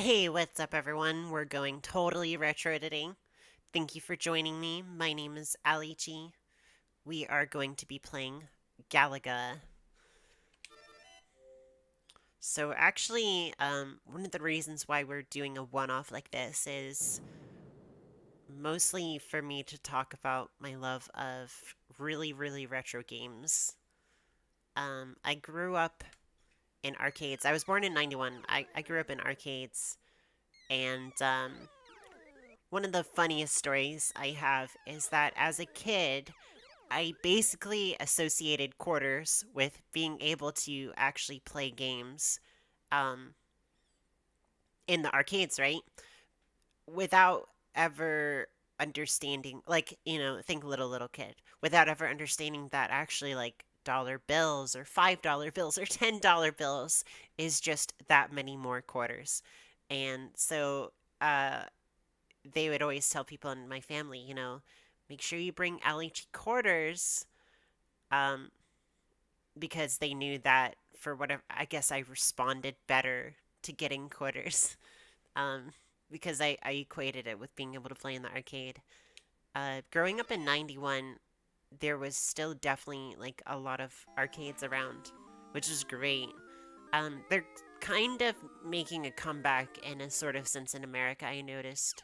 Hey, what's up, everyone? We're going totally retro today. Thank you for joining me. My name is Alichi. We are going to be playing Galaga. So, actually, one of the reasons why we're doing a one-off like this is mostly for me to talk about my love of really, really retro games. I grew up in arcades. I was born in 91. I grew up in arcades, and one of the funniest stories I have is that as a kid, I basically associated quarters with being able to actually play games um, in the arcades, right? Without ever understanding, like, think little kid, without ever understanding that actually, like, dollar bills or $5 bills or $10 bills is just that many more quarters. And so, uh, they would always tell people in my family, make sure you bring Alichi quarters, um, because they knew that for whatever, I guess I responded better to getting quarters, um, because I equated it with being able to play in the arcade. Growing up in 91, there was still definitely like a lot of arcades around, which is great. They're kind of making a comeback in a sort of sense in America, I noticed.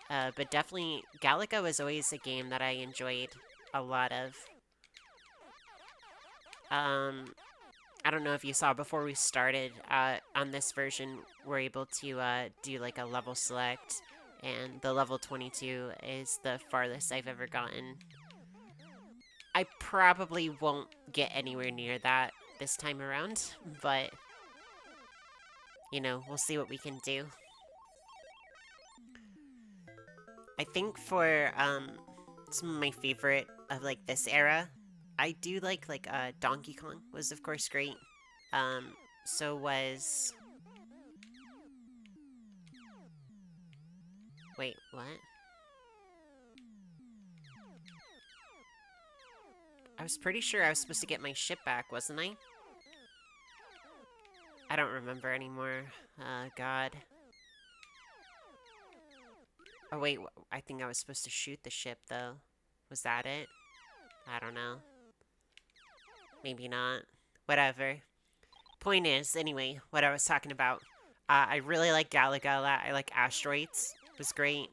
But definitely, Galaga was always a game that I enjoyed a lot of. Um, I don't know if you saw before we started, on this version, we're able to do like a level select, and the level 22 is the farthest I've ever gotten. I probably won't get anywhere near that this time around, but, we'll see what we can do. I think for some of my favorite of like this era, I do like Donkey Kong was of course great. Um, so was wait, what? I was pretty sure I was supposed to get my ship back, wasn't I? I don't remember anymore. God. Oh wait, I think I was supposed to shoot the ship though. Was that it? I don't know. Maybe not. Whatever. Point is, anyway, what I was talking about. I really like Galaga a lot. I like Asteroids. It was great.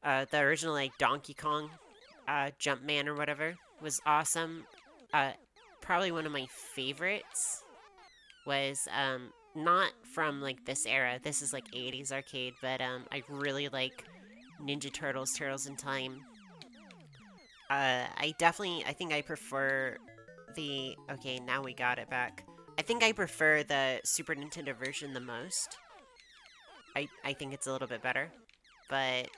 The original like Donkey Kong, Jumpman or whatever was awesome. Uh, Probably one of my favorites was not from like this era. This is like 80's arcade, but I really like Ninja Turtles, Turtles in Time. I think I prefer the, okay, now we got it back. I think I prefer the Super Nintendo version the most. I think it's a little bit better, but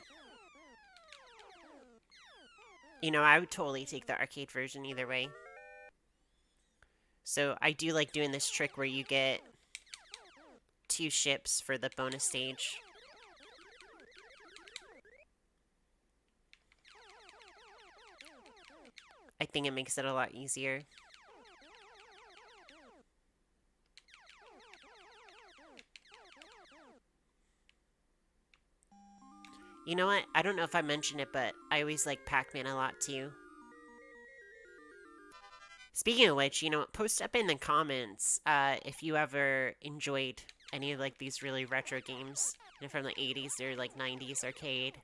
I would totally take the arcade version either way. So I do like doing this trick where you get 2 ships for the bonus stage. I think it makes it a lot easier. You know what? I don't know if I mentioned it, but I always like Pac-Man a lot too. Speaking of which, post up in the comments if you ever enjoyed any of like these really retro games, from the 80's or like 90's arcade.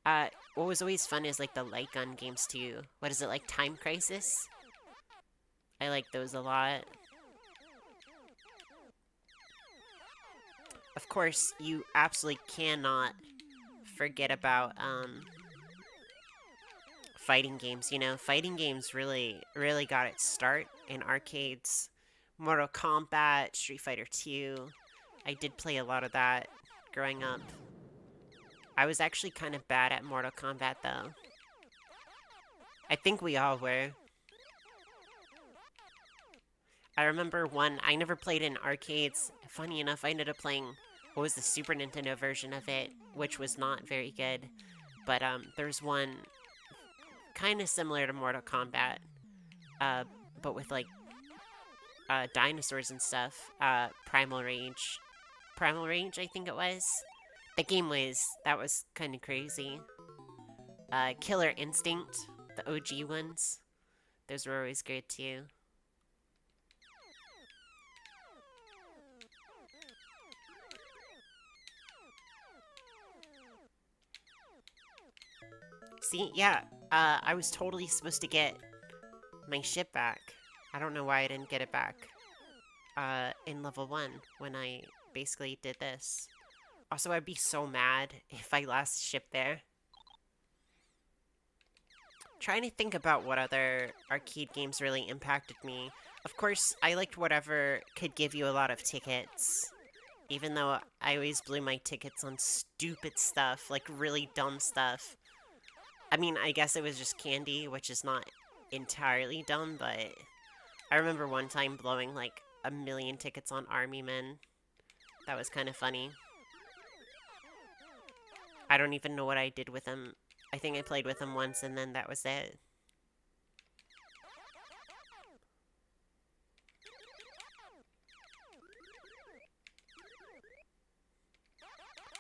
What was always fun is like the light gun games too. What is it, like Time Crisis? I like those a lot. Of course, you absolutely cannot forget about fighting games. Fighting games really got its start in arcades. Mortal Kombat, Street Fighter 2. I did play a lot of that growing up. I was actually kind of bad at Mortal Kombat though. I think we all were. I remember one, I never played in arcades. Funny enough, I ended up playing, what was the Super Nintendo version of it, which was not very good. But there's one kind of similar to Mortal Kombat, but with like dinosaurs and stuff. Primal Rage. Primal Rage, I think it was. That was kind of crazy. Killer Instinct, the OG ones. Those were always good too. See, yeah, I was totally supposed to get my ship back. I don't know why I didn't get it back in level 1 when I basically did this. Also, I'd be so mad if I lost the ship there. Trying to think about what other arcade games really impacted me. Of course, I liked whatever could give you a lot of tickets. Even though I always blew my tickets on stupid stuff, like really dumb stuff. I mean, I guess it was just candy, which is not entirely dumb, but I remember one time blowing like 1,000,000 tickets on Army Men. That was kind of funny. I don't even know what I did with them. I think I played with them once and then that was it.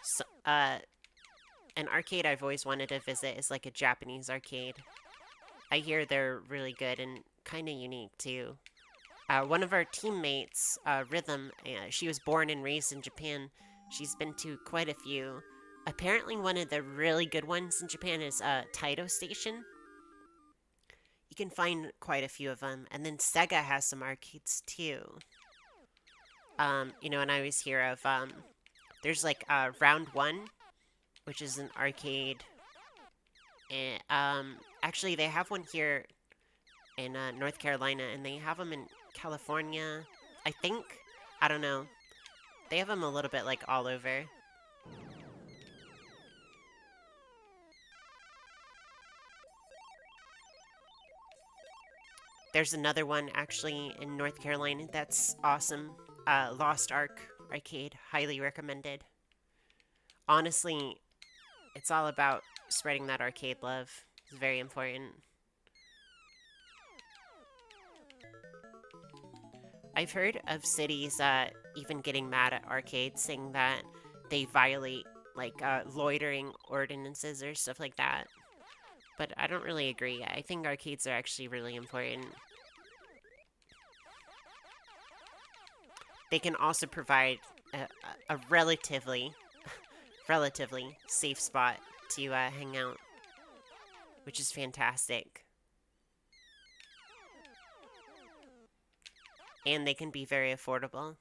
So, an arcade I've always wanted to visit is like a Japanese arcade. I hear they're really good and kind of unique too. One of our teammates, Rhythm, she was born and raised in Japan. She's been to quite a few. Apparently one of the really good ones in Japan is Taito Station. You can find quite a few of them. And then Sega has some arcades too. You know, and I always hear of, there's like Round 1, which is an arcade. And, actually, they have one here in North Carolina, and they have them in California, I think. I don't know. They have them a little bit, like, all over. There's another one, actually, in North Carolina that's awesome. Lost Ark Arcade. Highly recommended. Honestly, it's all about spreading that arcade love. It's very important. I've heard of cities even getting mad at arcades, saying that they violate, like, loitering ordinances or stuff like that. But I don't really agree. I think arcades are actually really important. They can also provide a relatively safe spot to hang out, which is fantastic. And they can be very affordable.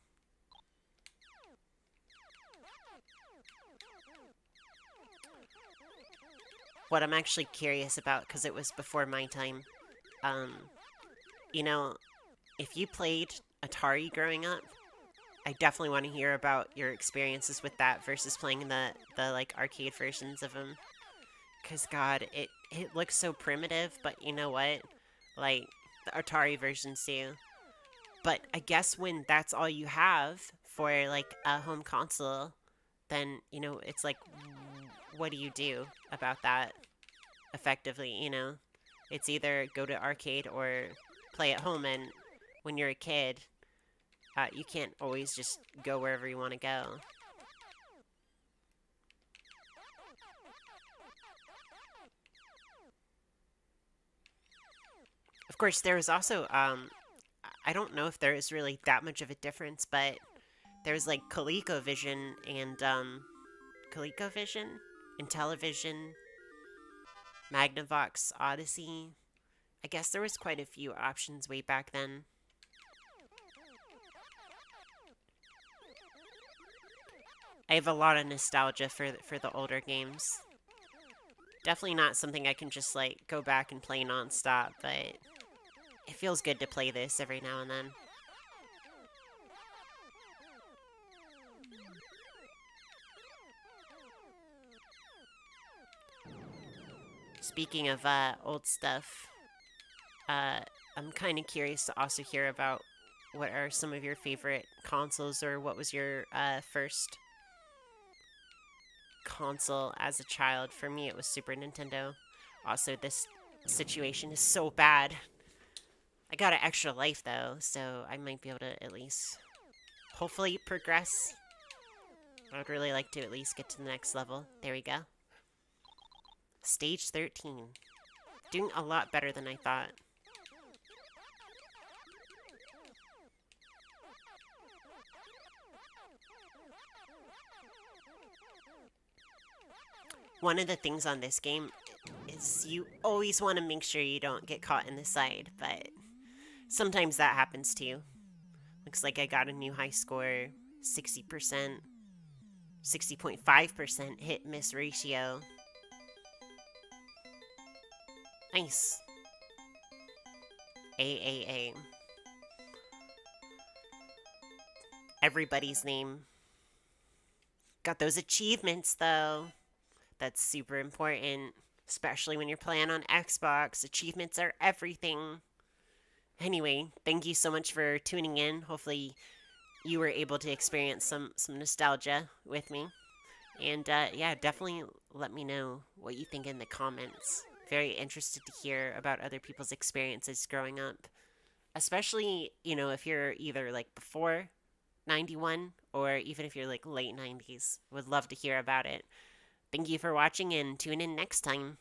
What I'm actually curious about, because it was before my time, you know, if you played Atari growing up, I definitely want to hear about your experiences with that versus playing the like arcade versions of them. Cause God, it looks so primitive, but you know what? Like the Atari versions do. But I guess when that's all you have for like a home console, then you know it's like, what do you do about that? Effectively, you know, it's either go to arcade or play at home. And when you're a kid, you can't always just go wherever you want to go. Of course, there was also, I don't know if there is really that much of a difference, but there's like ColecoVision and, ColecoVision, Intellivision, Magnavox Odyssey. I guess there was quite a few options way back then. I have a lot of nostalgia for the older games. Definitely not something I can just, like, go back and play non-stop, but it feels good to play this every now and then. Speaking of old stuff, I'm kind of curious to also hear about what are some of your favorite consoles, or what was your first console as a child. For me, it was Super Nintendo. Also, this situation is so bad. I got an extra life though, so I might be able to at least hopefully progress. I would really like to at least get to the next level. There we go. Stage 13. Doing a lot better than I thought. One of the things on this game is you always want to make sure you don't get caught in the side, but sometimes that happens too. Looks like I got a new high score, 60%, 60.5% hit miss ratio. Nice. A. Everybody's name. Got those achievements though. That's super important, especially when you're playing on Xbox. Achievements are everything. Anyway, thank you so much for tuning in. Hopefully, you were able to experience some nostalgia with me. And yeah, definitely let me know what you think in the comments. Very interested to hear about other people's experiences growing up. Especially, if you're either like before 91 or even if you're like late 90s. Would love to hear about it. Thank you for watching and tune in next time.